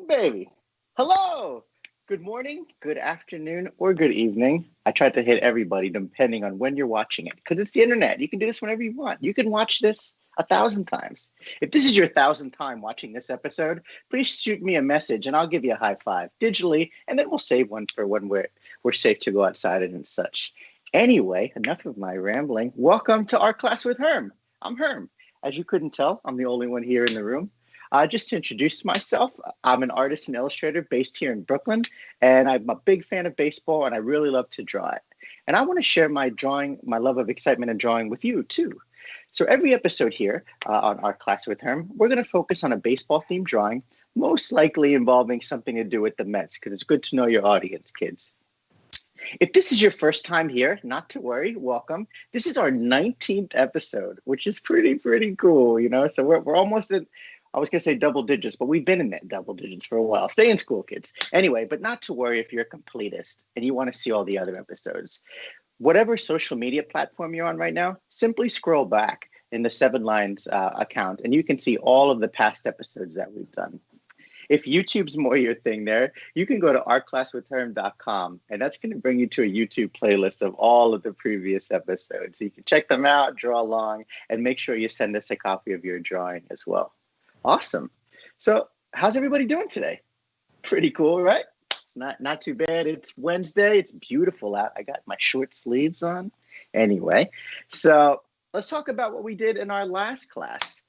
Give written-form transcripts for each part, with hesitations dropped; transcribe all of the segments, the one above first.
baby. Hello. Good morning, good afternoon, or good evening. I tried to hit everybody depending on when you're watching it because it's the internet. You can do this whenever you want. You can watch this 1,000 times. If this is your 1,000th time watching this episode, please shoot me a message and I'll give you a high five digitally, and then we'll save one for when we're safe to go outside and such. Anyway, enough of my rambling. Welcome to Art Class with Herm. I'm Herm. As you couldn't tell, I'm the only one here in the room. Just to introduce myself, I'm an artist and illustrator based here in Brooklyn, and I'm a big fan of baseball, and I really love to draw it. And I want to share my love of excitement in drawing with you, too. So every episode here on Art Class with Herm, we're going to focus on a baseball-themed drawing, most likely involving something to do with the Mets, because it's good to know your audience, kids. If this is your first time here, not to worry, welcome. This is our 19th episode, which is pretty cool, you know? So we're almost at, I was going to say double digits, but we've been in that double digits for a while. Stay in school, kids. Anyway, but not to worry if you're a completist and you want to see all the other episodes. Whatever social media platform you're on right now, simply scroll back in the 7 Lines account and you can see all of the past episodes that we've done. If YouTube's more your thing there, you can go to artclasswithherm.com, and that's going to bring you to a YouTube playlist of all of the previous episodes. So you can check them out, draw along, and make sure you send us a copy of your drawing as well. Awesome. So how's everybody doing today? Pretty cool, right? It's not too bad. It's Wednesday. It's beautiful out. I got my short sleeves on. Anyway, so let's talk about what we did in our last class.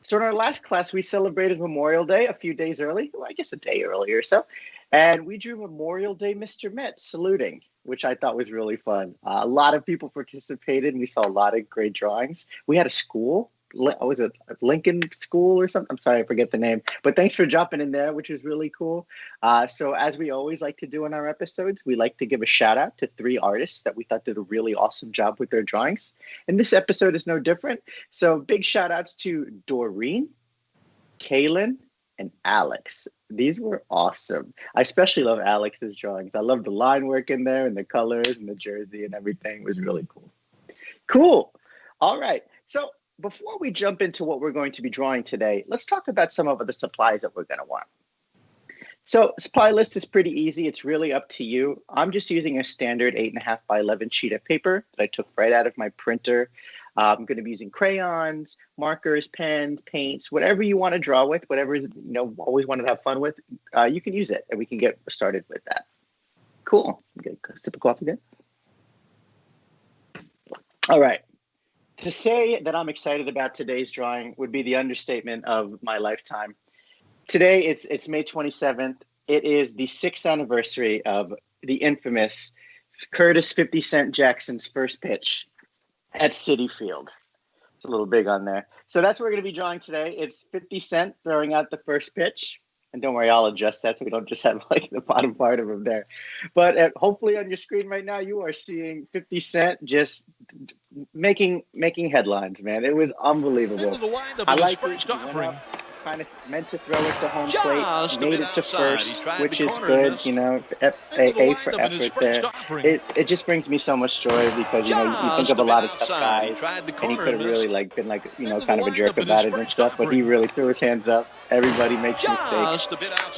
So in our last class, we celebrated Memorial Day a few days early, well, I guess a day earlier or so, and we drew Memorial Day Mr. Met saluting, which I thought was really fun. A lot of people participated, and we saw a lot of great drawings. We had a school. Was it Lincoln School or something? I'm sorry, I forget the name. But thanks for jumping in there, which is really cool. So as we always like to do in our episodes, we like to give a shout out to 3 artists that we thought did a really awesome job with their drawings. And this episode is no different. So big shout outs to Doreen, Kaylin, and Alex. These were awesome. I especially love Alex's drawings. I love the line work in there and the colors and the jersey and everything. It was really cool. Cool. All right. So before we jump into what we're going to be drawing today, let's talk about some of the supplies that we're going to want. So supply list is pretty easy. It's really up to you. I'm just using a standard 8.5 by 11 sheet of paper that I took right out of my printer. I'm going to be using crayons, markers, pens, paints, whatever you want to draw with, whatever is, always wanted to have fun with, you can use it, and we can get started with that. Cool. Get a sip of coffee there. All right. To say that I'm excited about today's drawing would be the understatement of my lifetime. Today, it's May 27th. It is the 6th anniversary of the infamous Curtis 50 Cent Jackson's first pitch at Citi Field. It's a little big on there. So that's what we're going to be drawing today. It's 50 Cent throwing out the first pitch. And don't worry, I'll adjust that so we don't just have like the bottom part of him there. But hopefully on your screen right now, you are seeing 50 Cent just making headlines, man. It was unbelievable. I like it. Kind of meant to throw it to home plate, made it to first, which is good, A for effort there. It just brings me so much joy because, you think of a lot of tough guys, and he could have really been kind of a jerk about it and stuff, but he really threw his hands up. Everybody makes mistakes,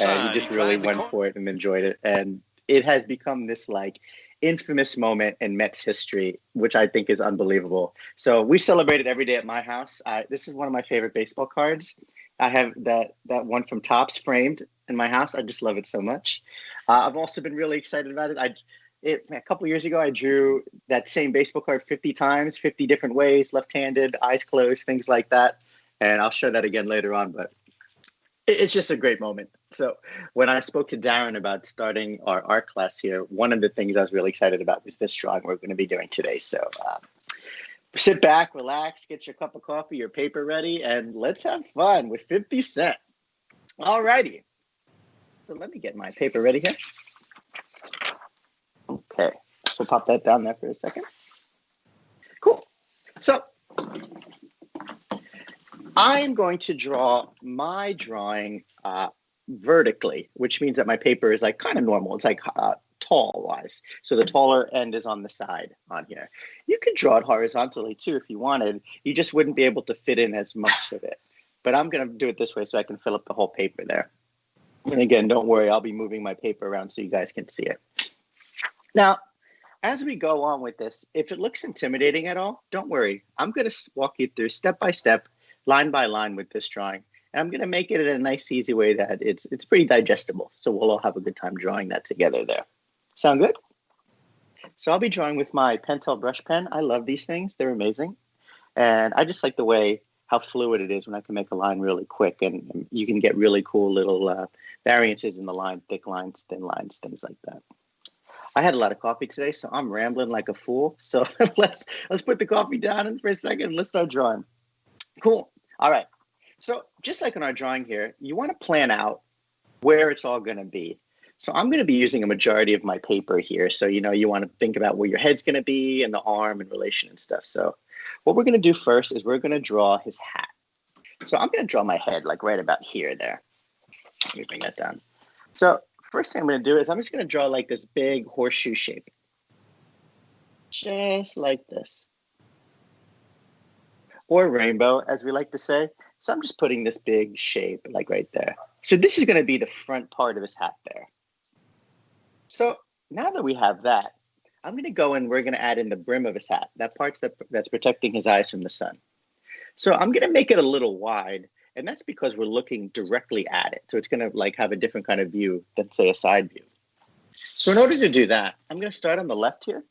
and he just really went for it and enjoyed it. And it has become this infamous moment in Mets history, which I think is unbelievable. So we celebrate it every day at my house. This is one of my favorite baseball cards. I have that one from Topps framed in my house. I just love it so much. I've also been really excited about it. A couple years ago, I drew that same baseball card 50 times, 50 different ways, left-handed, eyes closed, things like that. And I'll show that again later on, but it's just a great moment. So when I spoke to Darren about starting our art class here, one of the things I was really excited about was this drawing we're going to be doing today. So sit back, relax, get your cup of coffee, your paper ready, and let's have fun with 50 Cent. All righty. So let me get my paper ready here. Okay. So pop that down there for a second. Cool. So I'm going to draw my drawing vertically, which means that my paper is kind of normal. It's tall wise. So the taller end is on the side on here. You could draw it horizontally too if you wanted. You just wouldn't be able to fit in as much of it. But I'm going to do it this way so I can fill up the whole paper there. And again, don't worry, I'll be moving my paper around so you guys can see it. Now, as we go on with this, if it looks intimidating at all, don't worry. I'm going to walk you through step by step, line by line with this drawing. And I'm going to make it in a nice, easy way that it's pretty digestible. So we'll all have a good time drawing that together there. Sound good? So I'll be drawing with my Pentel brush pen. I love these things. They're amazing. And I just like the way how fluid it is when I can make a line really quick. And you can get really cool little variances in the line, thick lines, thin lines, things like that. I had a lot of coffee today, so I'm rambling like a fool. So let's put the coffee down for a second and let's start drawing. Cool. All right. So just like in our drawing here, you want to plan out where it's all going to be. So I'm going to be using a majority of my paper here. So, you want to think about where your head's going to be and the arm and relation and stuff. So what we're going to do first is we're going to draw his hat. So I'm going to draw my head like right about here there. Let me bring that down. So first thing I'm going to do is I'm just going to draw like this big horseshoe shape. Just like this. Or rainbow, as we like to say. So I'm just putting this big shape like right there. So this is going to be the front part of his hat there. So now that we have that, I'm going to go and we're going to add in the brim of his hat. That part that's protecting his eyes from the sun. So I'm going to make it a little wide. And that's because we're looking directly at it. So it's going to like have a different kind of view than say a side view. So in order to do that, I'm going to start on the left here.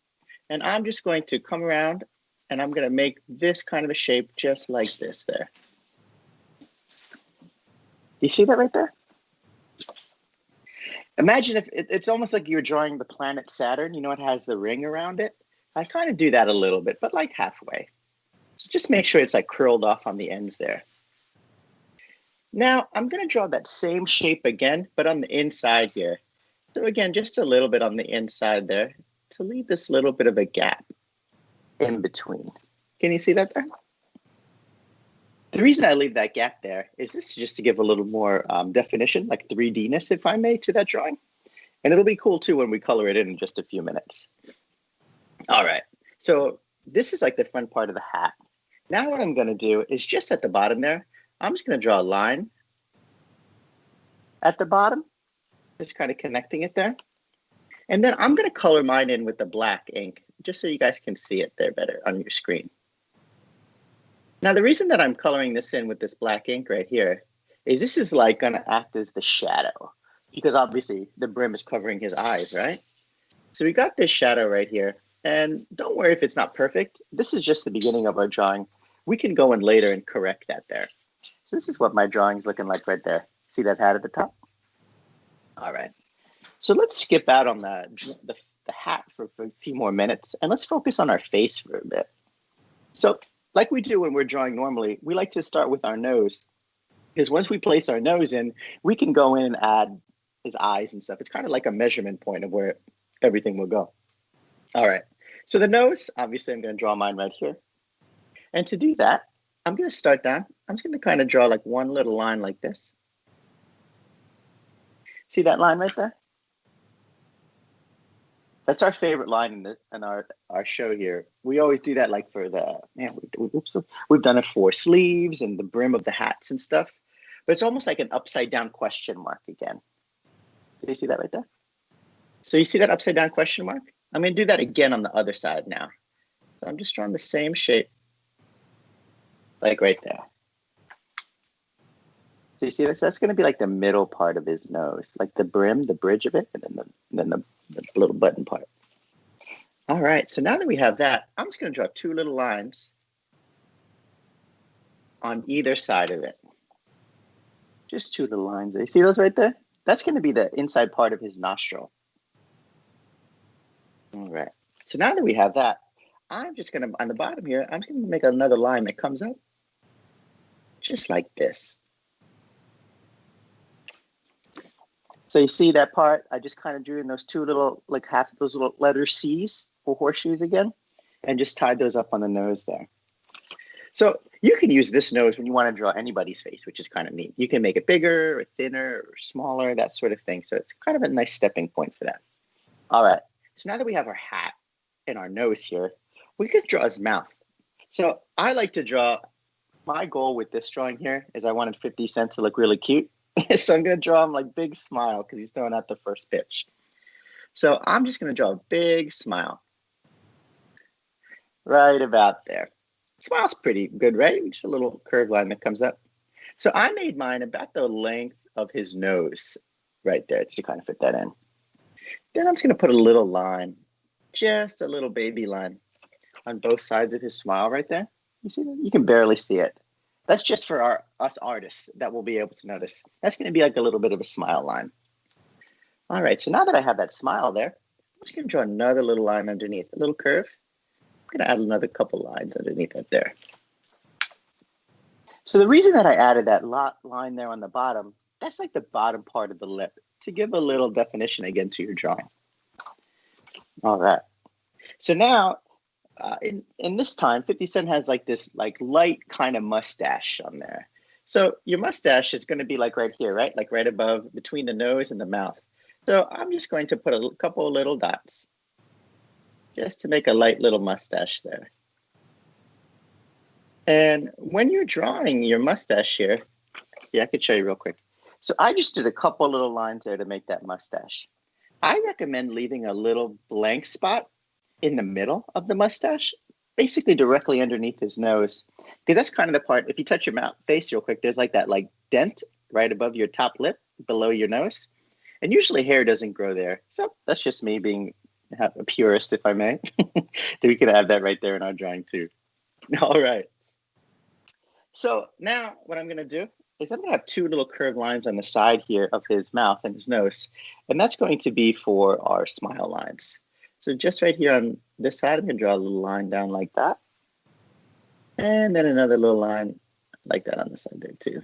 And I'm just going to come around and I'm going to make this kind of a shape just like this there. Do you see that right there? Imagine if it's almost like you're drawing the planet Saturn. It has the ring around it. I kind of do that a little bit, but like halfway. So just make sure it's like curled off on the ends there. Now, I'm going to draw that same shape again, but on the inside here. So again, just a little bit on the inside there to leave this little bit of a gap in between. Can you see that there? The reason I leave that gap there is this is just to give a little more definition, like 3D-ness, if I may, to that drawing. And it'll be cool, too, when we color it in just a few minutes. All right. So this is like the front part of the hat. Now what I'm going to do is just at the bottom there, I'm just going to draw a line at the bottom, just kind of connecting it there. And then I'm going to color mine in with the black ink, just so you guys can see it there better on your screen. Now, the reason that I'm coloring this in with this black ink right here is this is like going to act as the shadow, because obviously the brim is covering his eyes, right? So we got this shadow right here. And don't worry if it's not perfect. This is just the beginning of our drawing. We can go in later and correct that there. So this is what my drawing's looking like right there. See that hat at the top? All right. So let's skip out on the hat for a few more minutes, and let's focus on our face for a bit. So like we do when we're drawing normally, we like to start with our nose, because once we place our nose in, we can go in and add his eyes and stuff. It's kind of like a measurement point of where everything will go. All right. So the nose, obviously, I'm going to draw mine right here. And to do that, I'm going to start down. I'm just going to kind of draw like one little line like this. See that line right there? That's our favorite line in our show here. We always do that like for the, we've done it for sleeves and the brim of the hats and stuff. But it's almost like an upside down question mark again. Do you see that right there? So you see that upside down question mark? I'm going to do that again on the other side now. So I'm just drawing the same shape, like right there. So you see this? That's going to be like the middle part of his nose, like the brim, the bridge of it, and then the little button part. All right, so now that we have that, I'm just going to draw two little lines on either side of it. Just two little lines there. You see those right there? That's going to be the inside part of his nostril. All right, so now that we have that, I'm just going to, on the bottom here, I'm just going to make another line that comes up just like this. So you see that part? I just kind of drew in those two little, like half of those little letter C's for horseshoes again, and just tied those up on the nose there. So you can use this nose when you want to draw anybody's face, which is kind of neat. You can make it bigger or thinner or smaller, that sort of thing. So it's kind of a nice stepping point for that. All right. So now that we have our hat and our nose here, we could draw his mouth. So I like to draw, my goal with this drawing here is I wanted 50 Cent to look really cute. So I'm going to draw him like big smile because he's throwing out the first pitch. So I'm just going to draw a big smile right about there. Smile's pretty good, right? Just a little curved line that comes up. So I made mine about the length of his nose right there to kind of fit that in. Then I'm just going to put a little line, just a little baby line on both sides of his smile right there. You see that? You can barely see it. That's just for us artists that will be able to notice. That's going to be like a little bit of a smile line. All right, so now that I have that smile there, I'm just going to draw another little line underneath, a little curve. I'm going to add another couple lines underneath that there. So the reason that I added that line there on the bottom, that's like the bottom part of the lip to give a little definition again to your drawing. All right. So now, in this time, 50 Cent has like this like light kind of mustache on there. So your mustache is going to be like right here, right? Like right above between the nose and the mouth. So I'm just going to put a couple of little dots just to make a light little mustache there. And when you're drawing your mustache here, I could show you real quick. So I just did a couple little lines there to make that mustache. I recommend leaving a little blank spot in the middle of the mustache, basically directly underneath his nose, because that's kind of the part. If you touch your face real quick, there's like that like dent right above your top lip, below your nose, and usually hair doesn't grow there. So that's just me being a purist, if I may. We could add that right there in our drawing too. All right. So now what I'm going to do is I'm going to have two little curved lines on the side here of his mouth and his nose, and that's going to be for our smile lines. So just right here on this side, I'm going to draw a little line down like that. And then another little line like that on the side there too.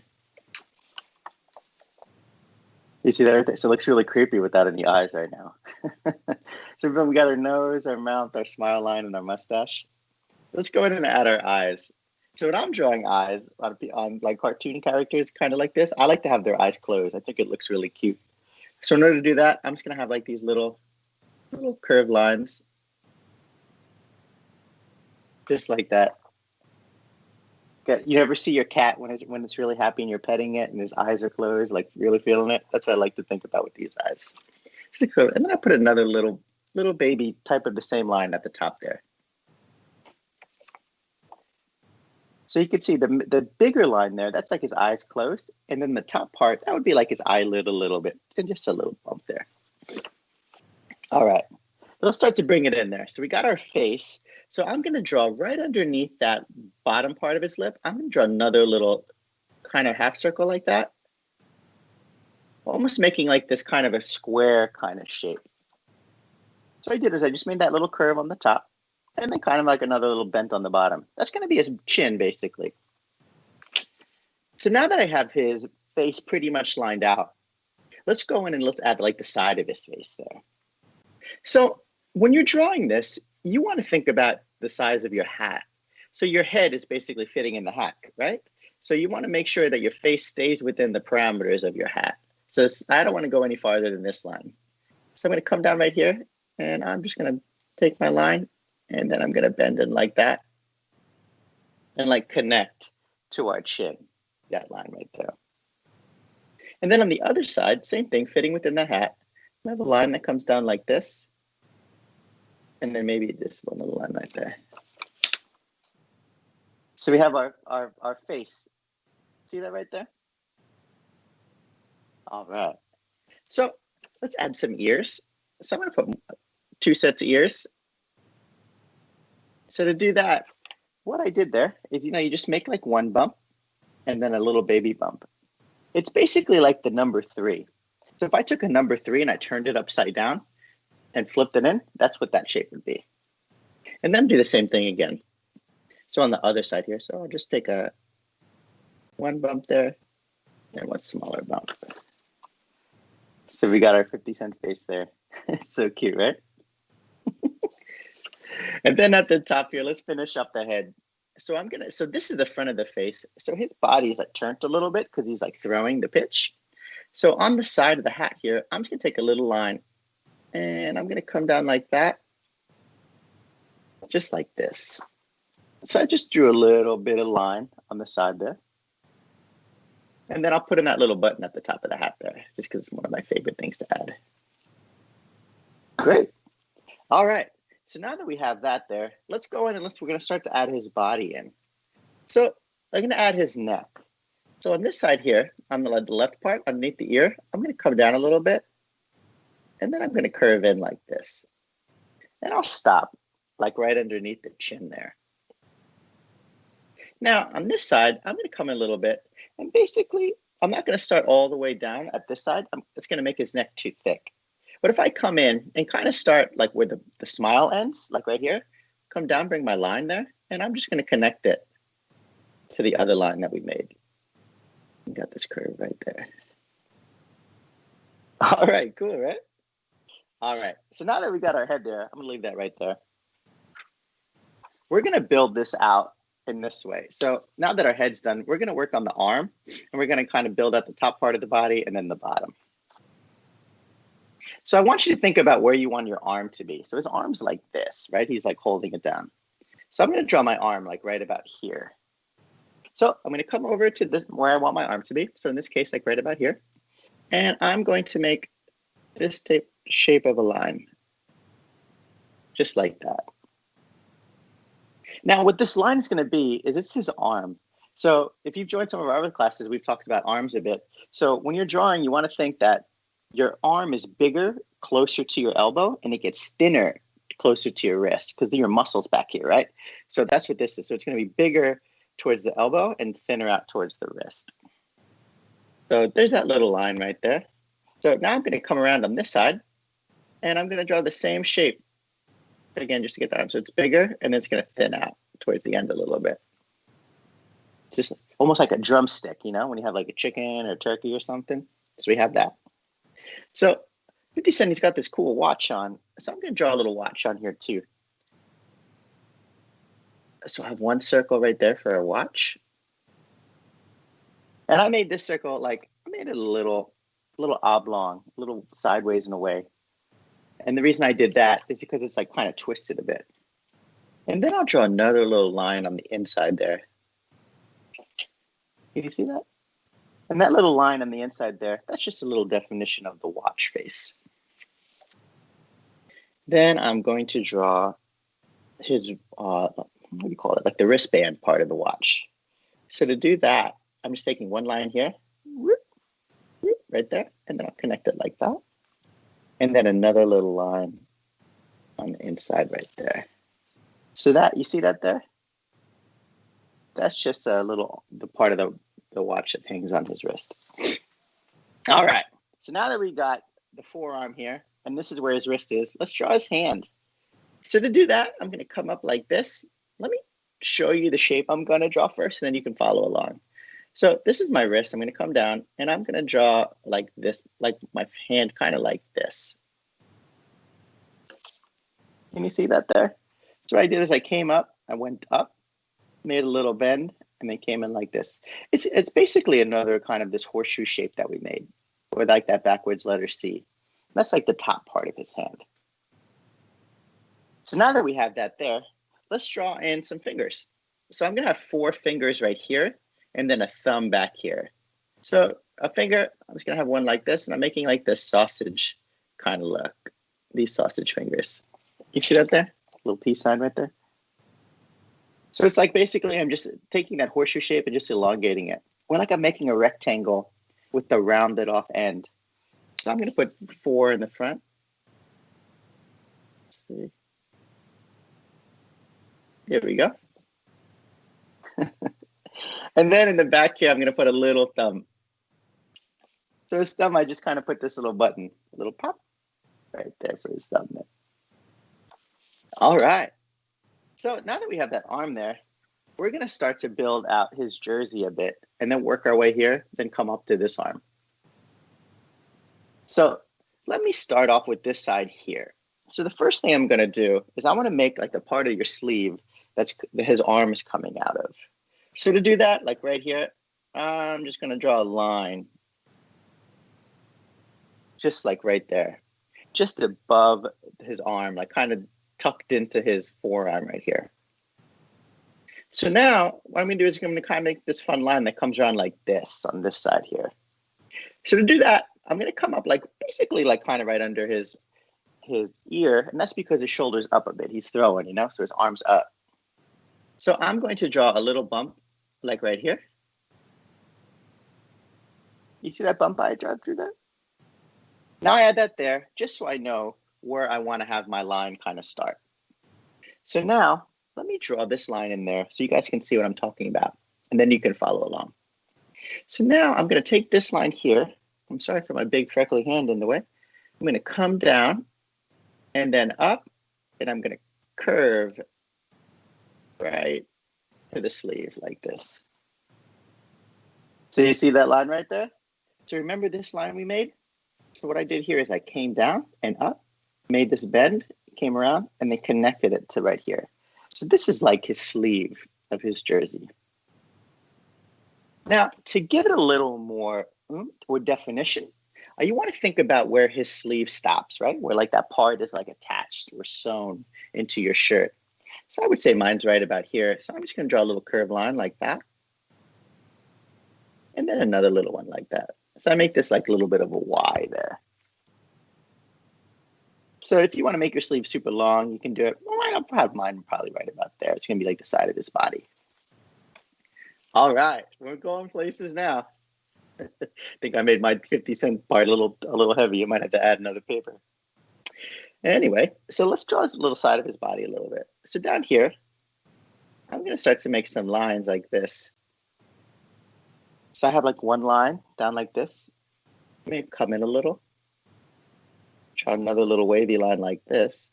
You see that right there? So it looks really creepy without any eyes right now. So we got our nose, our mouth, our smile line, and our mustache. Let's go ahead and add our eyes. So when I'm drawing eyes on like cartoon characters, kind of like this, I like to have their eyes closed. I think it looks really cute. So in order to do that, I'm just going to have like these little curved lines, just like that. You ever see your cat when it's really happy and you're petting it and his eyes are closed, like really feeling it? That's what I like to think about with these eyes. And then I put another little baby type of the same line at the top there. So you can see the bigger line there, that's like his eyes closed. And then the top part, that would be like his eyelid a little bit, and just a little bump there. All right, let's start to bring it in there. So we got our face. So I'm going to draw right underneath that bottom part of his lip. I'm going to draw another little kind of half circle like that, almost making like this kind of a square kind of shape. So what I did is I just made that little curve on the top, and then kind of like another little bent on the bottom. That's going to be his chin, basically. So now that I have his face pretty much lined out, let's go in and let's add like the side of his face there. So when you're drawing this, you want to think about the size of your hat. So your head is basically fitting in the hat, right? So you want to make sure that your face stays within the parameters of your hat. So I don't want to go any farther than this line. So I'm going to come down right here, and I'm just going to take my line, and then I'm going to bend it like that and like connect to our chin, that line right there. And then on the other side, same thing, fitting within the hat. I have a line that comes down like this. And then maybe this one little line right there. So we have our face. See that right there? All right. So let's add some ears. So I'm going to put 2 sets of ears. So to do that, what I did there is, you just make like one bump and then a little baby bump. It's basically like the number 3. So if I took a number 3 and I turned it upside down and flipped it in, that's what that shape would be. And then do the same thing again. So on the other side here, so I'll just take one bump there and one smaller bump. So we got our 50 Cent face there. It's so cute, right? And then at the top here, let's finish up the head. So this is the front of the face. So his body is like turned a little bit because he's like throwing the pitch. So on the side of the hat here, I'm just going to take a little line and I'm going to come down like that, just like this. So I just drew a little bit of line on the side there. And then I'll put in that little button at the top of the hat there, just because it's one of my favorite things to add. Great. All right. So now that we have that there, let's go in and we're going to start to add his body in. So I'm going to add his neck. So on this side here, on the left part, underneath the ear, I'm going to come down a little bit. And then I'm going to curve in like this. And I'll stop, like right underneath the chin there. Now, on this side, I'm going to come in a little bit. And basically, I'm not going to start all the way down at this side. It's going to make his neck too thick. But if I come in and kind of start like where the smile ends, like right here, come down, bring my line there, and I'm just going to connect it to the other line that we made. We got this curve right there. All right, cool, right? All right, so now that we got our head there, I'm going to leave that right there. We're going to build this out in this way. So now that our head's done, we're going to work on the arm, and we're going to kind of build out the top part of the body and then the bottom. So I want you to think about where you want your arm to be. So his arm's like this, right? He's like holding it down. So I'm going to draw my arm like right about here. So I'm going to come over to this where I want my arm to be. So in this case, like right about here. And I'm going to make this shape of a line, just like that. Now, what this line is going to be is it's his arm. So if you've joined some of our other classes, we've talked about arms a bit. So when you're drawing, you want to think that your arm is bigger, closer to your elbow, and it gets thinner, closer to your wrist, because your muscles back here, right? So that's what this is. So it's going to be bigger towards the elbow and thinner out towards the wrist. So there's that little line right there. So now I'm going to come around on this side, and I'm going to draw the same shape. Again, just to get that. So it's bigger, and it's going to thin out towards the end a little bit. Just almost like a drumstick, you know, when you have like a chicken or turkey or something. So we have that. So 50 Cent, he's got this cool watch on. So I'm going to draw a little watch on here too. So I have one circle right there for a watch. And I made this circle, like, I made it a little oblong, a little sideways in a way. And the reason I did that is because it's like kind of twisted a bit. And then I'll draw another little line on the inside there. Can you see that? And that little line on the inside there, that's just a little definition of the watch face. Then I'm going to draw his, what do you call it? Like the wristband part of the watch. So to do that, I'm just taking one line here, right there, and then I'll connect it like that. And then another little line on the inside right there. So that, you see that there? That's just a little, the part of the watch that hangs on his wrist. All right, so now that we got the forearm here, and this is where his wrist is, let's draw his hand. So to do that, I'm gonna come up like this. Let me show you the shape I'm gonna draw first, and then you can follow along. So this is my wrist. I'm gonna come down, and I'm gonna draw like this, like my hand kind of like this. Can you see that there? So what I did is I came up, I went up, made a little bend, and they came in like this. It's basically another kind of this horseshoe shape that we made, or like that backwards letter C. That's like the top part of his hand. So now that we have that there, let's draw in some fingers. So I'm gonna have 4 fingers right here, and then a thumb back here. So a finger, I'm just gonna have one like this, and I'm making like this sausage kind of look, these sausage fingers. You see that there? Little peace sign right there. So it's like basically I'm just taking that horseshoe shape and just elongating it. Or like I'm making a rectangle with the rounded off end. So I'm going to put 4 in the front. Let's see. There we go. And then in the back here, I'm going to put a little thumb. So his thumb, I just kind of put this little button, a little pop right there for his thumb there. All right. So now that we have that arm there, we're going to start to build out his jersey a bit and then work our way here, then come up to this arm. So let me start off with this side here. So the first thing I'm going to do is I want to make like the part of your sleeve that his arm is coming out of. So to do that, like right here, I'm just going to draw a line. Just like right there. Just above his arm, like kind of tucked into his forearm right here. So now what I'm going to do is I'm going to kind of make this fun line that comes around like this on this side here. So to do that, I'm going to come up like basically like kind of right under his ear, and that's because his shoulder's up a bit. He's throwing, you know, so his arm's up. So I'm going to draw a little bump like right here. You see that bump I drew through that? Now I add that there just so I know where I want to have my line kind of start. So now let me draw this line in there so you guys can see what I'm talking about, and then you can follow along. So now I'm going to take this line here. I'm sorry for my big freckly hand in the way. I'm going to come down and then up, and I'm going to curve right to the sleeve like this. So you see that line right there? So remember this line we made? So what I did here is I came down and up, made this bend, came around, and then connected it to right here. So this is like his sleeve of his jersey. Now, to give it a little more definition, you want to think about where his sleeve stops, right? Where like that part is like attached or sewn into your shirt. So I would say mine's right about here. So I'm just going to draw a little curved line like that. And then another little one like that. So I make this like a little bit of a Y there. So if you want to make your sleeve super long, you can do it. Well, I'll have mine probably right about there. It's going to be like the side of his body. All right, we're going places now. I think I made my 50-cent part a little heavy. You might have to add another paper. Anyway, so let's draw this little side of his body a little bit. So down here, I'm going to start to make some lines like this. So I have like one line down like this. Maybe come in a little. Draw another little wavy line like this.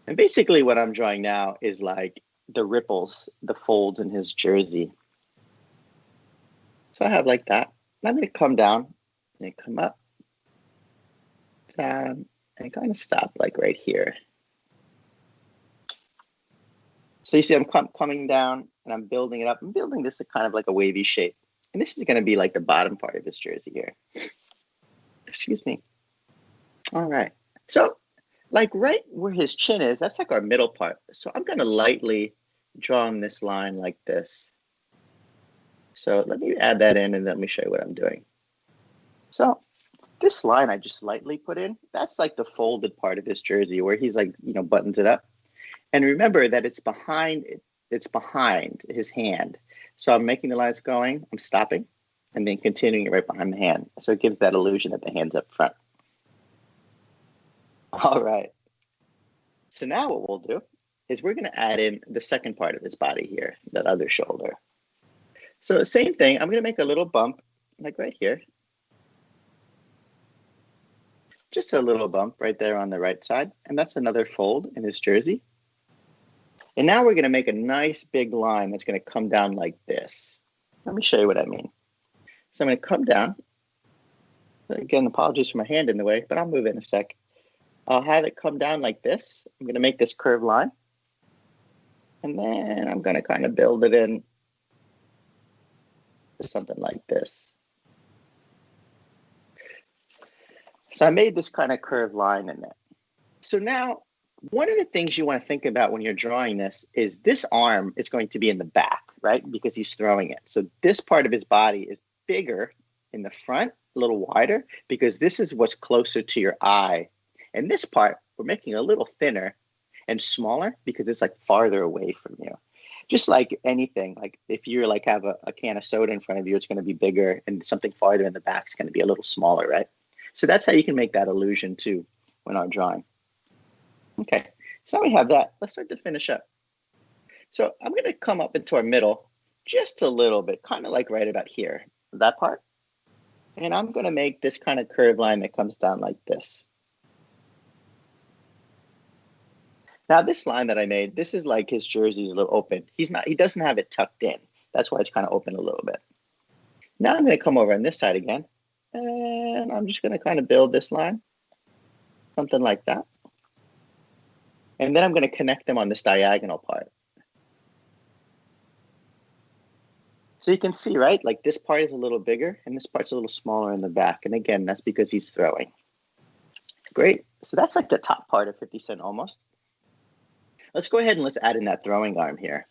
And basically what I'm drawing now is like the ripples, the folds in his jersey. So I have like that. I'm going to come down and come up, down, and kind of stop like right here. So you see I'm coming down and I'm building it up. I'm building this kind of like a wavy shape. And this is going to be like the bottom part of his jersey here. Excuse me. All right. So like right where his chin is, that's like our middle part. So I'm going to lightly draw on this line like this. So let me add that in and let me show you what I'm doing. So this line I just lightly put in, that's like the folded part of his jersey where he's like, you know, buttons it up. And remember that it's behind his hand. So I'm making the lines going, I'm stopping, and then continuing it right behind the hand. So it gives that illusion that the hand's up front. All right. So now what we'll do is we're going to add in the second part of his body here, that other shoulder. So same thing, I'm going to make a little bump, like right here. Just a little bump right there on the right side. And that's another fold in his jersey. And now we're going to make a nice big line that's going to come down like this. Let me show you what I mean. So I'm going to come down. Again, apologies for my hand in the way, but I'll move it in a sec. I'll have it come down like this. I'm going to make this curved line. And then I'm going to kind of build it in to something like this. So I made this kind of curved line in it. So now, one of the things you want to think about when you're drawing this arm is going to be in the back, right? Because he's throwing it. So this part of his body is bigger in the front, a little wider, because this is what's closer to your eye. And this part, we're making a little thinner and smaller because it's like farther away from you. Just like anything, like if you like have a can of soda in front of you, it's going to be bigger, and something farther in the back is going to be a little smaller, right? So that's how you can make that illusion too when I'm drawing. Okay, so now we have that. Let's start to finish up. So I'm going to come up into our middle just a little bit, kind of like right about here, that part. And I'm going to make this kind of curved line that comes down like this. Now this line that I made, this is like his jersey's a little open. He doesn't have it tucked in. That's why it's kind of open a little bit. Now I'm going to come over on this side again. And I'm just going to kind of build this line. Something like that. And then I'm going to connect them on this diagonal part. So you can see, right? Like this part is a little bigger and this part's a little smaller in the back. And again, that's because he's throwing. Great. So that's like the top part of 50 Cent almost. Let's go ahead and let's add in that throwing arm here.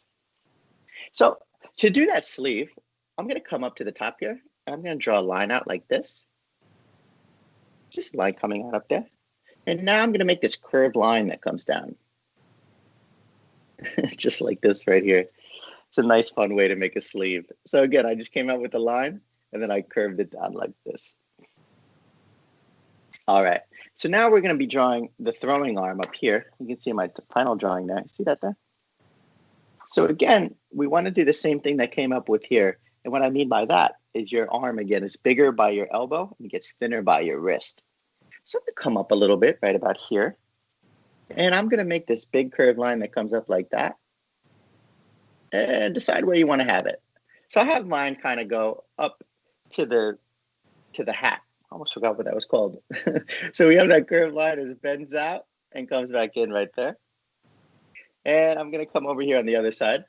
So to do that sleeve, I'm going to come up to the top here, and I'm going to draw a line out like this. Just a line coming out up there. And now I'm going to make this curved line that comes down. Just like this right here. It's a nice, fun way to make a sleeve. So again, I just came out with a line, and then I curved it down like this. All right. So now we're going to be drawing the throwing arm up here. You can see my final drawing there. See that there? So again, we want to do the same thing that came up with here. And what I mean by that is your arm, again, is bigger by your elbow and gets thinner by your wrist. So I'm going to come up a little bit right about here. And I'm going to make this big curved line that comes up like that. And decide where you want to have it. So I have mine kind of go up to the hat. I almost forgot what that was called. So we have that curved line as it bends out and comes back in right there. And I'm going to come over here on the other side,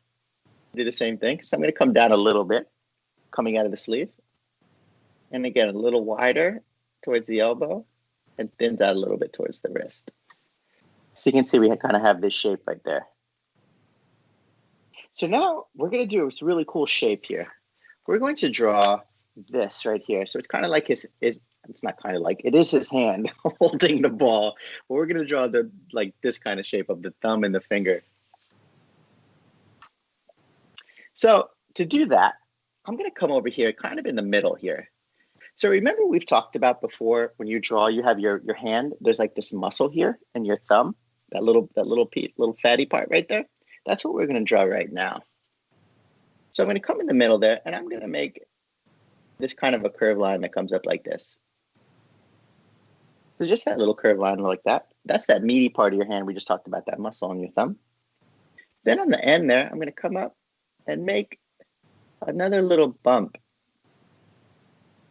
do the same thing. So I'm going to come down a little bit, coming out of the sleeve. And again, a little wider towards the elbow and thins out a little bit towards the wrist. So you can see we kind of have this shape right there. So now we're going to do this really cool shape here. We're going to draw this right here. So it's kind of like it's not kind of like, it is his hand holding the ball. But we're going to draw this kind of shape of the thumb and the finger. So to do that, I'm going to come over here kind of in the middle here. So remember we've talked about before, when you draw, you have your hand, there's like this muscle here and your thumb, that little fatty part right there. That's what we're going to draw right now. So I'm going to come in the middle there, and I'm going to make this kind of a curved line that comes up like this. So just that little curved line like that. That's that meaty part of your hand we just talked about, that muscle on your thumb. Then on the end there, I'm going to come up and make another little bump,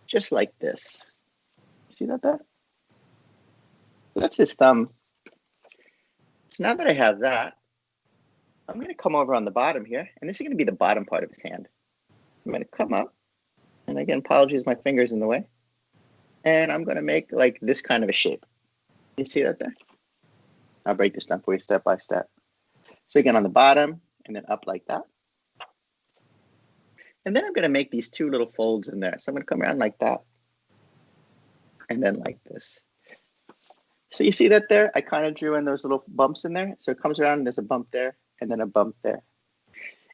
just like this. See that there? That's his thumb. So now that I have that, I'm going to come over on the bottom here, and this is going to be the bottom part of his hand. I'm going to come up, and again, apologies, my finger's in the way. And I'm going to make like this kind of a shape. You see that there? I'll break this down for you step by step. So again, on the bottom, and then up like that. And then I'm going to make these two little folds in there. So I'm going to come around like that, and then like this. So you see that there? I kind of drew in those little bumps in there. So it comes around, and there's a bump there, and then a bump there.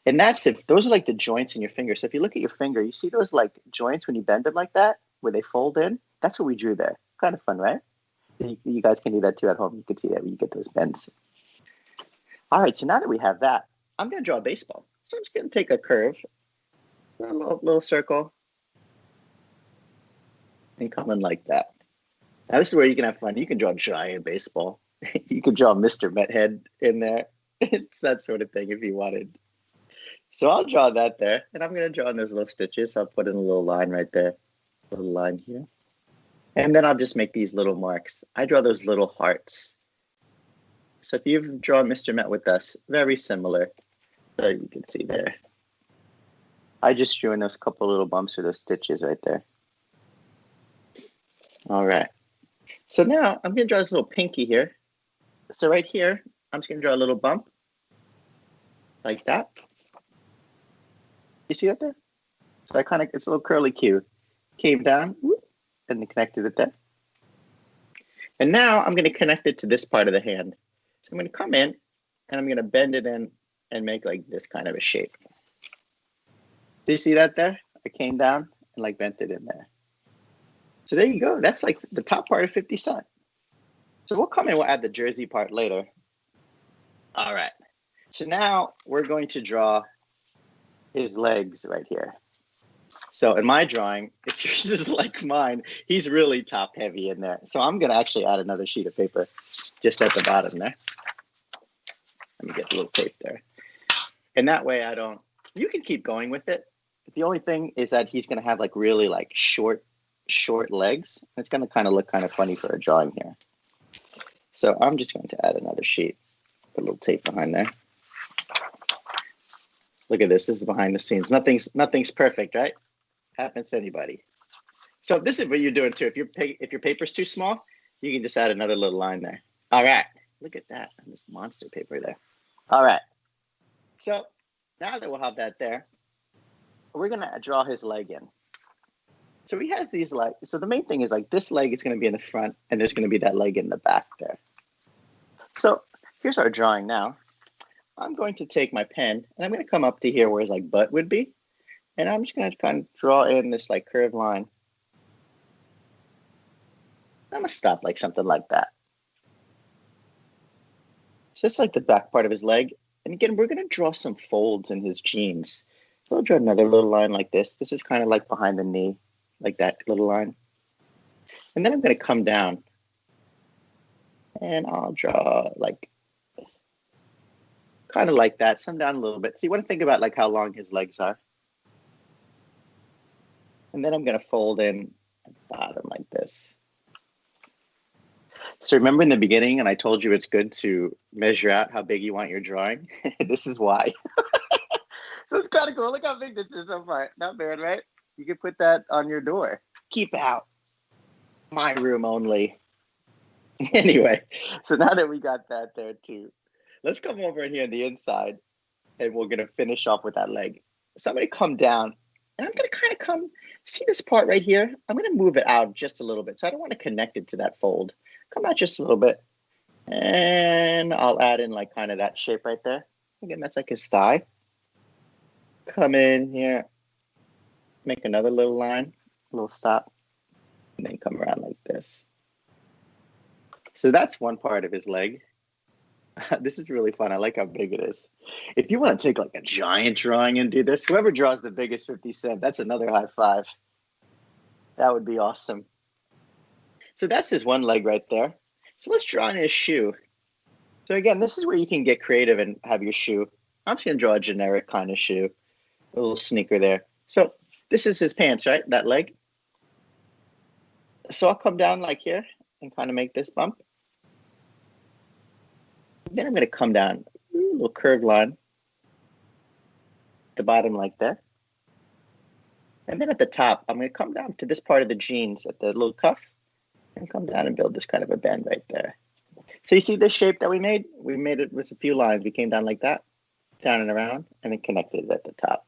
And those are like the joints in your finger. So if you look at your finger, you see those like joints when you bend them like that, where they fold in? That's what we drew there. Kind of fun, right? You guys can do that too at home. You can see that when you get those bends. All right, so now that we have that, I'm going to draw a baseball. So I'm just going to take a curve, a little circle, and come in like that. Now this is where you can have fun. You can draw a giant baseball. You could draw Mr. Methead in there. It's that sort of thing if you wanted. So I'll draw that there, and I'm going to draw in those little stitches. I'll put in a little line right there, a little line here. And then I'll just make these little marks. I draw those little hearts. So if you've drawn Mr. Met with us, very similar. So you can see there. I just drew in those couple little bumps or those stitches right there. All right. So now I'm going to draw this little pinky here. So right here, I'm just going to draw a little bump like that. You see that there? So it's a little curly Q. Came down, whoop, and then connected it there. And now I'm going to connect it to this part of the hand. So I'm going to come in, and I'm going to bend it in and make like this kind of a shape. Do you see that there? I came down and like bent it in there. So there you go. That's like the top part of 50 Cent. So we'll come in, we'll add the jersey part later. All right. So now we're going to draw his legs right here. So in my drawing, if yours is like mine, he's really top heavy in there. So I'm going to actually add another sheet of paper just at the bottom there. Let me get the little tape there. And that way you can keep going with it. The only thing is that he's going to have like really like short legs. It's going to kind of look kind of funny for a drawing here. So I'm just going to add another sheet, put a little tape behind there. Look at this. This is behind the scenes. Nothing's perfect, right? Happens to anybody. So this is what you're doing too. If your paper's too small, you can just add another little line there. All right. Look at that. And this monster paper there. All right. So now that we'll have that there, we're going to draw his leg in. So he has these legs. So the main thing is like this leg is going to be in the front and there's going to be that leg in the back there. So here's our drawing now. I'm going to take my pen and I'm going to come up to here where his like butt would be. And I'm just going to kind of draw in this like curved line. I'm going to stop like something like that. So it's like the back part of his leg. And again, we're going to draw some folds in his jeans. So I'll draw another little line like this. This is kind of like behind the knee, like that little line. And then I'm going to come down and I'll draw like kind of like that, some down a little bit. So you want to think about like how long his legs are. And then I'm going to fold in at the bottom like this. So remember in the beginning, and I told you it's good to measure out how big you want your drawing? This is why. So it's kind of cool. Look how big this is so far. Not bad, right? You can put that on your door. Keep out. My room only. Anyway, so now that we got that there too, let's come over in here on the inside and we're going to finish off with that leg. So I'm going to come down and I'm going to kind of come, see this part right here? I'm going to move it out just a little bit. So I don't want to connect it to that fold. Come out just a little bit. And I'll add in like kind of that shape right there. Again, that's like his thigh. Come in here, make another little line, a little stop, and then come around like this. So that's one part of his leg. This is really fun. I like how big it is. If you want to take like a giant drawing and do this, whoever draws the biggest 50 cent, that's another high five. That would be awesome. So that's his one leg right there. So let's draw in his shoe. So again, this is where you can get creative and have your shoe. I'm just going to draw a generic kind of shoe, a little sneaker there. So this is his pants, right? That leg. So I'll come down like here and kind of make this bump. Then I'm going to come down, a little curved line, the bottom like that. And then at the top, I'm going to come down to this part of the jeans at the little cuff and come down and build this kind of a bend right there. So you see this shape that we made? We made it with a few lines. We came down like that, down and around, and then connected it at the top.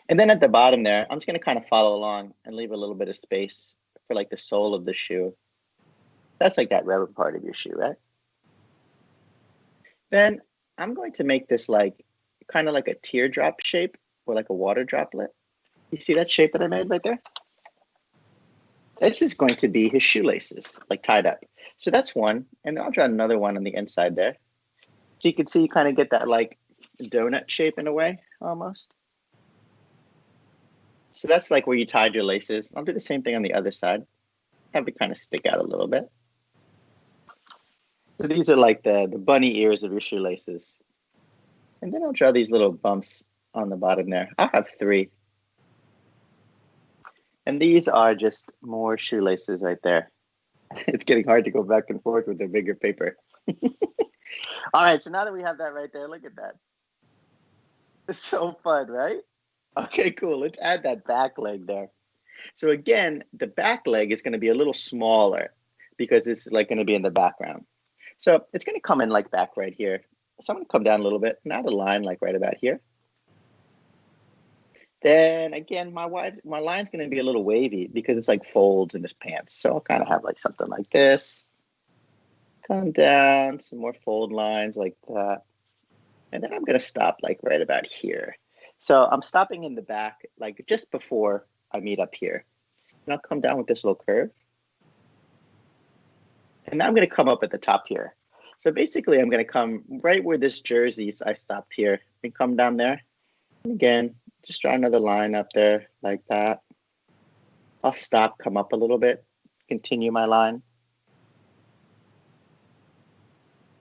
And then at the bottom there, I'm just going to kind of follow along and leave a little bit of space for like the sole of the shoe. That's like that rubber part of your shoe, right? Then I'm going to make this like kind of like a teardrop shape or like a water droplet. You see that shape that I made right there? This is going to be his shoelaces, like tied up. So that's one. And I'll draw another one on the inside there. So you can see you kind of get that like donut shape in a way, almost. So that's like where you tied your laces. I'll do the same thing on the other side. Have it kind of stick out a little bit. So these are like the bunny ears of your shoelaces. And then I'll draw these little bumps on the bottom there. I'll have 3. And these are just more shoelaces right there. It's getting hard to go back and forth with the bigger paper. All right, so now that we have that right there, look at that. It's so fun, right? Okay, cool. Let's add that back leg there. So again, the back leg is going to be a little smaller because it's like going to be in the background. So it's going to come in like back right here. So I'm going to come down a little bit and add a line like right about here. Then again, my line's going to be a little wavy because it's like folds in his pants. So I'll kind of have like something like this. Come down, some more fold lines like that. And then I'm going to stop like right about here. So I'm stopping in the back, like just before I meet up here. And I'll come down with this little curve. And now I'm going to come up at the top here. So basically, I'm going to come right where this jersey, I stopped here, and come down there. And again, just draw another line up there like that. I'll stop, come up a little bit, continue my line.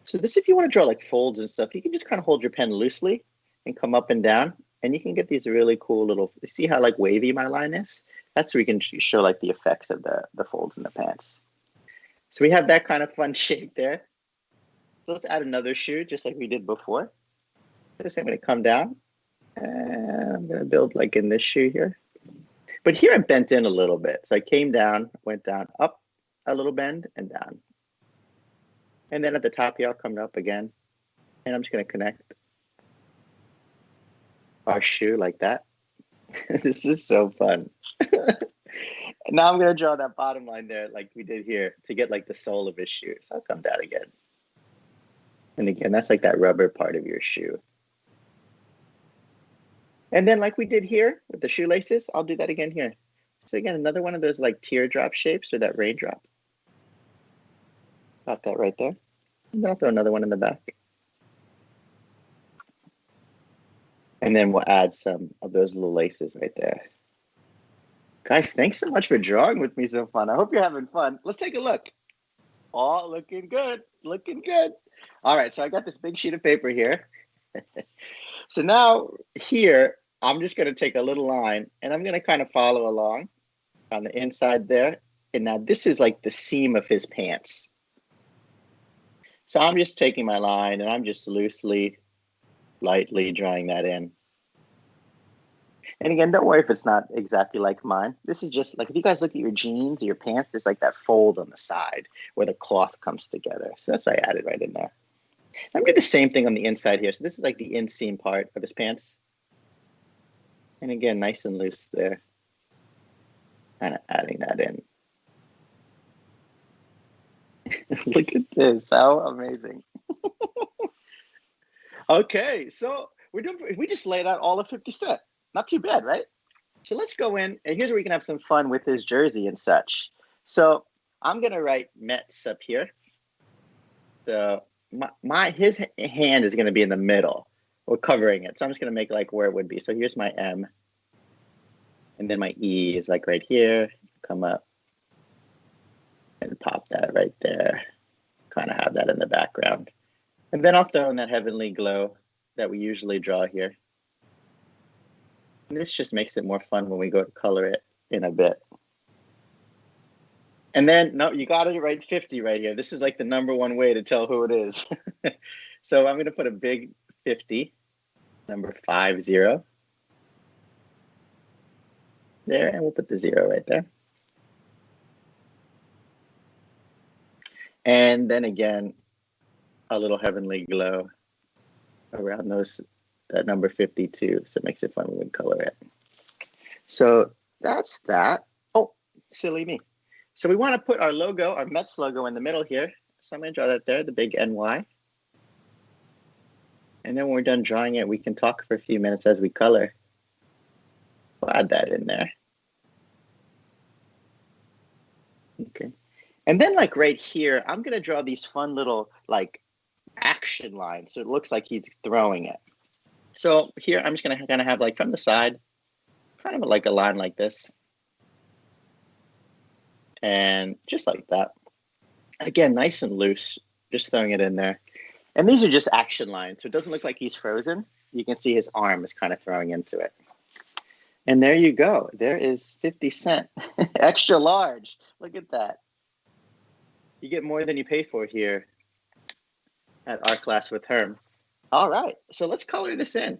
So this, if you want to draw like folds and stuff, you can just kind of hold your pen loosely and come up and down. And you can get these really cool little, see how like wavy my line is? That's where you can show like the effects of the folds in the pants. So we have that kind of fun shape there. So let's add another shoe just like we did before. This I'm going to come down and I'm going to build like in this shoe here. But here I bent in a little bit. So I came down, went down, up a little bend and down. And then at the top here, I'll come up again. And I'm just going to connect our shoe like that. This is so fun. Now I'm going to draw that bottom line there like we did here to get like the sole of his shoe. So I'll come down again. And again, that's like that rubber part of your shoe. And then like we did here with the shoelaces, I'll do that again here. So again, another one of those like teardrop shapes or that raindrop. Got that right there. And then I'll throw another one in the back. And then we'll add some of those little laces right there. Guys, thanks so much for drawing with me so fun. I hope you're having fun. Let's take a look. Oh, looking good. Looking good. All right, so I got this big sheet of paper here. So now here, I'm just going to take a little line and I'm going to kind of follow along on the inside there. And now this is like the seam of his pants. So I'm just taking my line and I'm just loosely, lightly drawing that in. And again, don't worry if it's not exactly like mine. This is just like if you guys look at your jeans or your pants, there's like that fold on the side where the cloth comes together. So that's what I added right in there. I'm going to do the same thing on the inside here. So this is like the inseam part of his pants. And again, nice and loose there. Kind of adding that in. Look at this. How amazing. Okay, so we just laid out all of 50 Cent. Not too bad, right? So let's go in, and here's where we can have some fun with his jersey and such. So I'm going to write Mets up here. So his hand is going to be in the middle. We're covering it. So I'm just going to make like where it would be. So here's my M. And then my E is like right here. Come up and pop that right there. Kind of have that in the background. And then I'll throw in that heavenly glow that we usually draw here. And this just makes it more fun when we go to color it in a bit. And then, no, you got to write 50 right here. This is like the number one way to tell who it is. So I'm going to put a big 50, number 50. There, and we'll put the 0 right there. And then again, a little heavenly glow around that number 52. So it makes it fun when we color it. So that's that. Oh, silly me. So we want to put our logo, our Mets logo in the middle here. So I'm going to draw that there, the big NY. And then when we're done drawing it, we can talk for a few minutes as we color. We'll add that in there. Okay. And then like right here, I'm going to draw these fun little like action lines. So it looks like he's throwing it. So here, I'm just going to kind of have like from the side, kind of like a line like this. And just like that. Again, nice and loose, just throwing it in there. And these are just action lines. So it doesn't look like he's frozen. You can see his arm is kind of throwing into it. And there you go. There is 50 Cent. Extra large. Look at that. You get more than you pay for here at Art Class with Herm. All right. So let's color this in.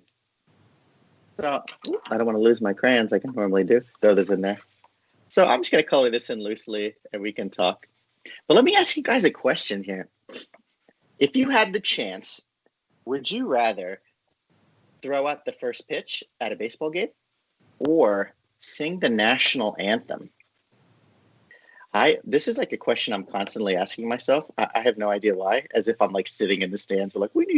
So I don't want to lose my crayons like I normally do. Throw this in there. So I'm just going to color this in loosely and we can talk. But let me ask you guys a question here. If you had the chance, would you rather throw out the first pitch at a baseball game or sing the national anthem? This is like a question I'm constantly asking myself. I have no idea why, as if I'm like sitting in the stands. We're like, wait,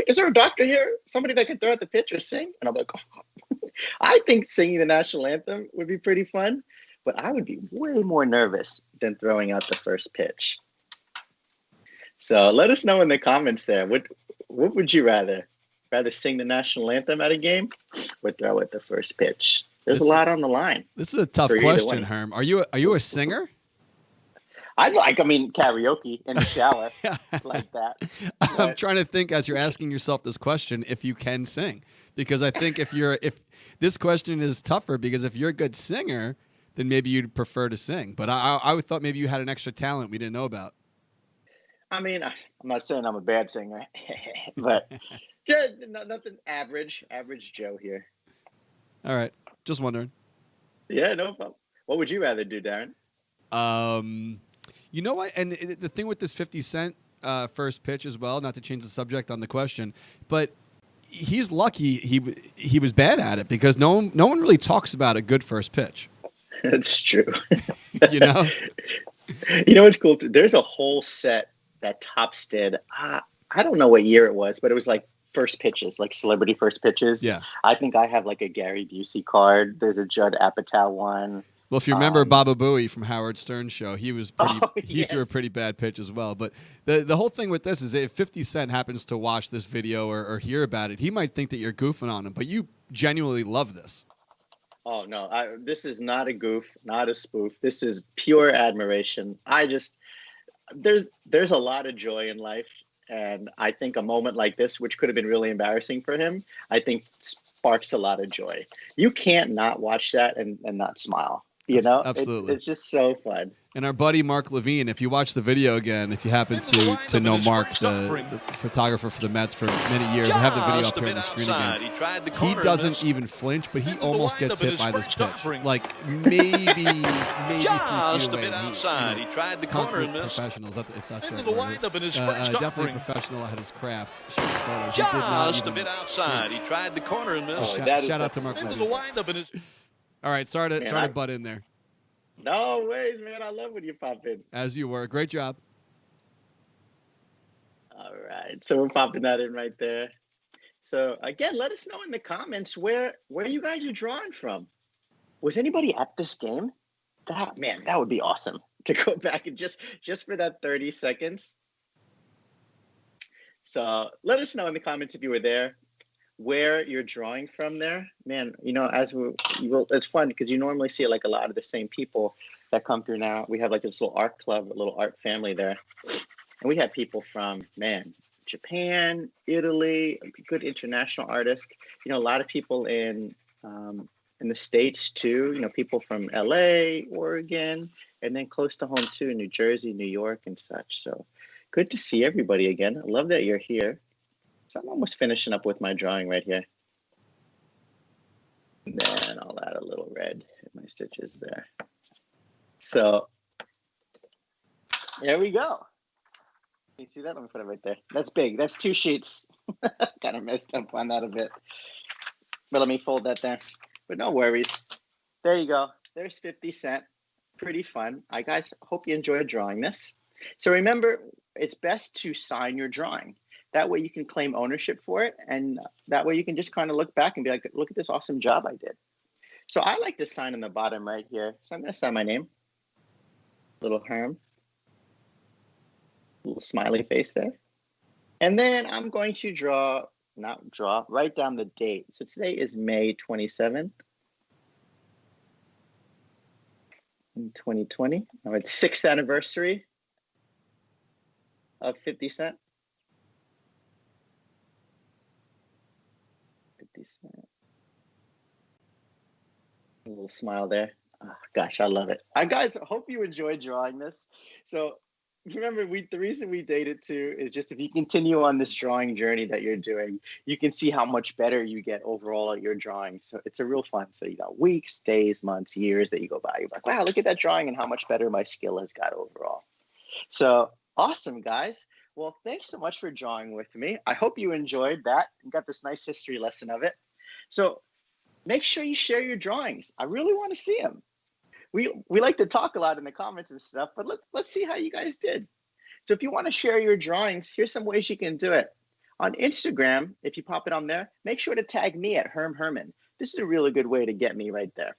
is there a doctor here? Somebody that can throw out the pitch or sing? And I'm like, oh. I think singing the national anthem would be pretty fun, but I would be way more nervous than throwing out the first pitch. So let us know in the comments there. What would you rather? Rather sing the national anthem at a game or throw at the first pitch? There's a lot on the line. This is a tough question, Herm. Are you a singer? Karaoke in the shower like that. I'm trying to think as you're asking yourself this question if you can sing, because I think if this question is tougher because if you're a good singer, then maybe you'd prefer to sing. But I thought maybe you had an extra talent we didn't know about. I mean, I'm not saying I'm a bad singer, but just nothing average Joe here. All right, just wondering. Yeah, no problem. What would you rather do, Darren? You know what? And the thing with this 50 Cent, first pitch as well. Not to change the subject on the question, but he's lucky he was bad at it because no one really talks about a good first pitch. That's true. You know. You know what's cool? There's a whole set that Topps did. I don't know what year it was, but it was like first pitches, like celebrity first pitches. Yeah. I think I have like a Gary Busey card. There's a Judd Apatow one. Well, if you remember Baba Booey from Howard Stern's show, he was pretty. He threw a yes. pretty bad pitch as well. But the whole thing with this is, if 50 Cent happens to watch this video or hear about it, he might think that you're goofing on him. But you genuinely love this. Oh no, this is not a goof, not a spoof. This is pure admiration. There's a lot of joy in life, and I think a moment like this, which could have been really embarrassing for him, I think sparks a lot of joy. You can't not watch that and not smile. You know, absolutely. It's just so fun. And our buddy Mark Levine, if you watch the video again, if you happen to know Mark, the photographer for the Mets for many years, I have the video up here on the screen again. He doesn't even flinch, but he almost gets hit by this pitch. Like maybe 3 feet away. He tried the corner and missed. Professionals, if that's right. Definitely professional at his craft. Just a bit outside. He tried the corner and missed. Shout out to Mark Levine. All right, sorry to butt in there. No worries, man. I love when you pop in. As you were. Great job. All right. So we're popping that in right there. So again, let us know in the comments where you guys are drawing from. Was anybody at this game? That would be awesome to go back and just for that 30 seconds. So let us know in the comments if you were there, where you're drawing from there. Man, you know, it's fun because you normally see like a lot of the same people that come through now. We have like this little art club, a little art family there. And we have people from, Japan, Italy, good international artists. You know, a lot of people in the States too. You know, people from LA, Oregon, and then close to home too, in New Jersey, New York and such. So good to see everybody again. I love that you're here. So I'm almost finishing up with my drawing right here. And then I'll add a little red in my stitches there. So there we go. You see that? Let me put it right there. That's big. That's 2 sheets. Kind of messed up on that a bit. But let me fold that there. But no worries. There you go. There's 50 Cent. Pretty fun. I guys hope you enjoyed drawing this. So remember, it's best to sign your drawing. That way you can claim ownership for it. And that way you can just kind of look back and be like, look at this awesome job I did. So I like to sign on the bottom right here. So I'm going to sign my name. Little Herm. Little smiley face there. And then I'm going to write down the date. So today is May 27th. In 2020. Now it's 6th anniversary of 50 Cent. 50 Cent. A little smile there. Oh, gosh, I love it. Guys, I hope you enjoyed drawing this. So remember, the reason we dated too is just if you continue on this drawing journey that you're doing, you can see how much better you get overall at your drawing. So it's a real fun. So you got weeks, days, months, years that you go by. You're like, wow, look at that drawing and how much better my skill has got overall. So awesome, guys. Well, thanks so much for drawing with me. I hope you enjoyed that and got this nice history lesson of it. So make sure you share your drawings. I really want to see them. We like to talk a lot in the comments and stuff, but let's see how you guys did. So if you want to share your drawings, here's some ways you can do it. On Instagram, if you pop it on there, make sure to tag me at Herm Herman. This is a really good way to get me right there.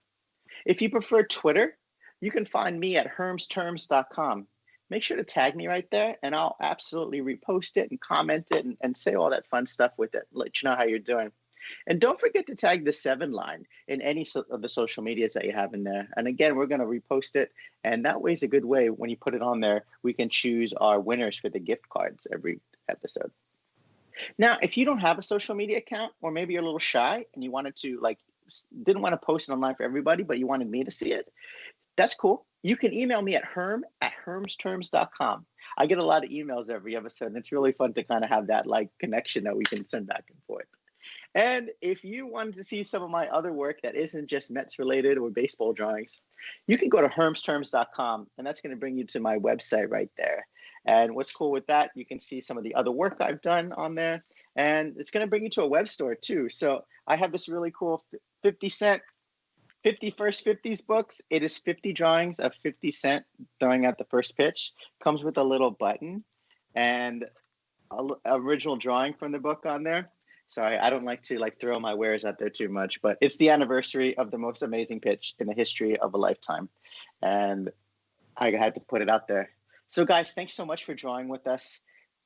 If you prefer Twitter, you can find me at hermsterms.com. Make sure to tag me right there, and I'll absolutely repost it and comment it and say all that fun stuff with it, let you know how you're doing. And don't forget to tag the 7 line in any of the social medias that you have in there. And again, we're going to repost it. And that way is a good way when you put it on there, we can choose our winners for the gift cards every episode. Now, if you don't have a social media account, or maybe you're a little shy and you wanted to didn't want to post it online for everybody, but you wanted me to see it, that's cool. You can email me at herm@hermsterms.com. I get a lot of emails every episode, and it's really fun to kind of have that connection that we can send back and forth. And if you wanted to see some of my other work that isn't just Mets related or baseball drawings, you can go to hermsterms.com, and that's going to bring you to my website right there. And what's cool with that, you can see some of the other work I've done on there. And it's going to bring you to a web store too. So I have this really cool 50 cent 50 first 50s books. It is 50 drawings of 50 Cent throwing out the first pitch. Comes with a little button and original drawing from the book on there. Sorry, I don't like to throw my wares out there too much, but it's the anniversary of the most amazing pitch in the history of a lifetime. And I had to put it out there. So guys, thanks so much for drawing with us.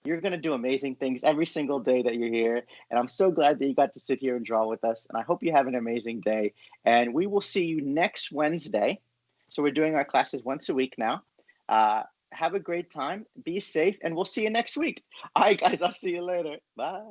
You're going to do amazing things every single day that you're here. And I'm so glad that you got to sit here and draw with us. And I hope you have an amazing day. And we will see you next Wednesday. So we're doing our classes once a week now. Have a great time. Be safe. And we'll see you next week. All right, guys, I'll see you later. Bye.